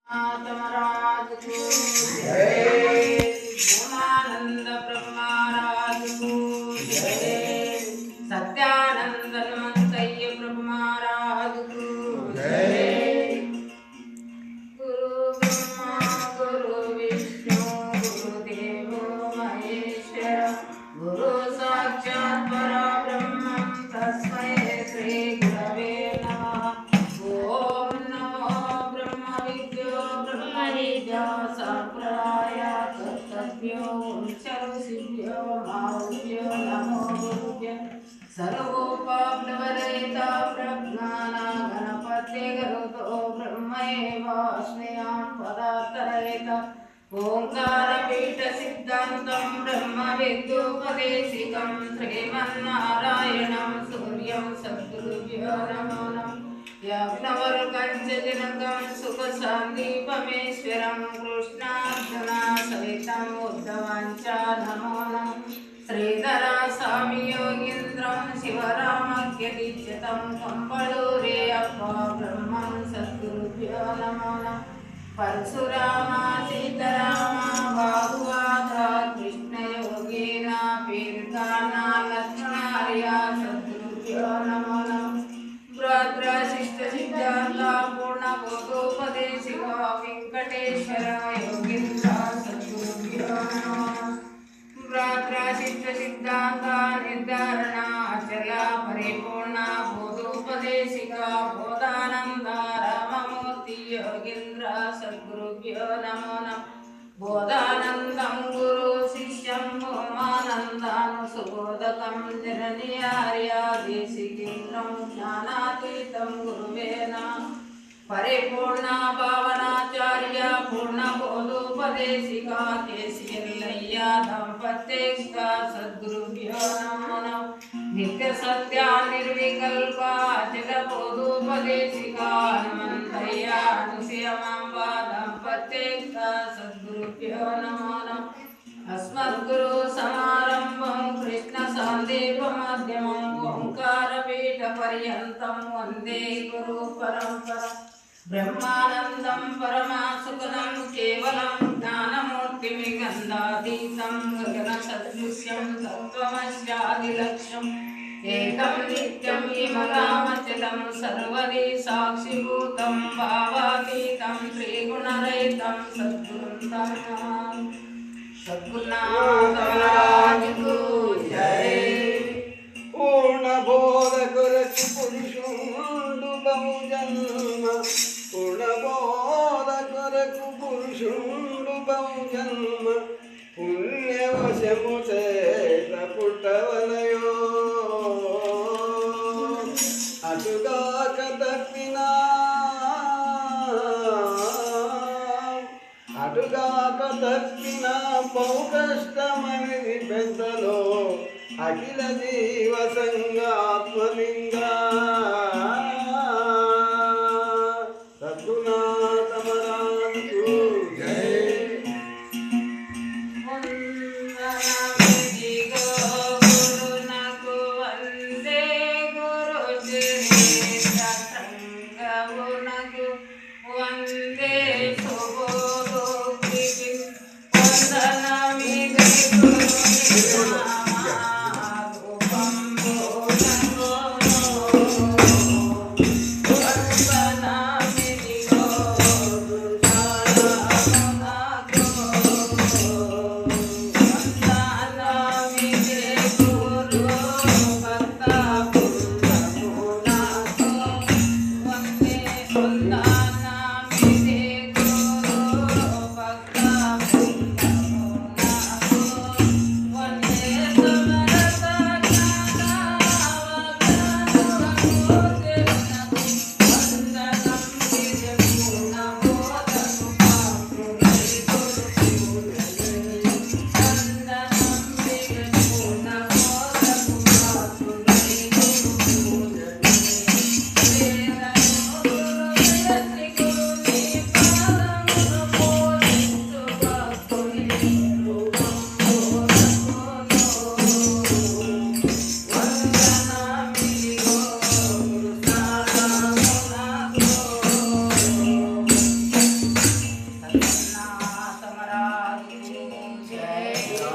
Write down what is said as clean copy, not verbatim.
महाराज को जय। ब्रह्मानंद ब्रह्मराज को जय। सत्यानंद हनुमंतय्य ब्रह्मराज को जय। गुरु ब्रह्मा गुरु विष्णु गुरुदेवो महेश्वर गुरु साक्षात् परब्रह्म तस्मै श्री गुरवे नमः। ओम नमो ब्रह्म विद्यो ब्रह्मविद्या संप्रदाय कर्तव्यो ऋषिभ्यो माभ्यो नमो गुरुभ्यो। सर्वोपप्लवरहिता प्रज्ञाना गणपते गरुतो ब्रह्मैवास्म्यां पदार्थरहिता ओंकारपीठ सिद्धान्तं ब्रह्मविद्योपदेशिकं श्रीमन्नारायणं सूर्यं सद्गुरुभ्यो नमो नमः। यज्ञवर्गञ्जनकं सुखसान्दीपमेश्वरं कृष्णार्जुना सहितं उद्धवाञ्च नमो नमः। श्रीधरा स्वामी योगीन्द्रं शिवरामज्ञदीक्षितं कंबळूरे अप्पा ब्रह्मं सद्गुरुभ्यो नमो नमः। परशुरामा सीतारामा बाहुवाधा कृष्ण योगीना पीर्घाना लक्ष्मणार्या सद्गुरुभ्यो नमो नमः। ब्रह्मशिष्ट सिद्धान्ता पूर्ण बोधोपदेशिका वेंकटेश्वर योगीन्द्र सद्गुरुभ्यो नमो नमः। ब्रह्मशिष्ट सिद्धांत निर्धारण अचल परिपूर्ण बोधोपदेशिका बोधानंद राममूर्ति योगीन्द्र सद्गुरुभ्यो नमो नमः। बोधानंदं गुरु शिष्यं भौमानंदान् सुबोधकं जननीयार्या देशिकेन्द्रं ज्ञानातीतं गुरुवे नमः। परिपूर्ण भावनाचार्य पूर्ण बोधोपदेशिका केशियल्लय्या दाम्पत्येष्टा सद्गुरुभ्यो नमो नमः। नित्य सत्या निर्विकल्प अचल बोधोपदेशिका हनुमन्तय्या अनुसुयमाम्बा दाम्पत्येष्टा सद्गुरुभ्यो नमो नमः। अस्मद्गुरु समारम्भं कृष्ण सन्देव मध्यमं ओंकारपीठ पर्यन्तं वन्दे गुरु परम्परा। ब्रह्मानंदं परमासुखदं केवलं ज्ञानमूर्तिमि गन्धातीतं गगनसदृश्यं तत्त्वमस्यादिलक्ष्यम् एकं नित्यं विमलामचलं सर्वदि साक्षिभूतं भावातीतं त्रिगुणरहितं सद्गुरुं नमामि। सद्गुरुनाथ महाराज को जय। पूर्णबोधकुरसि पुरुषुंडु बहुजन्म पूर्णबोधकुरकु पुरुषुंडु बहुजन्म पुण्यवशमु చేత పుట్టవలయో అటుగాక తప్పిన పౌకష్టమని పెద్దలో అఖిల జీవ సంగాత్మలింగా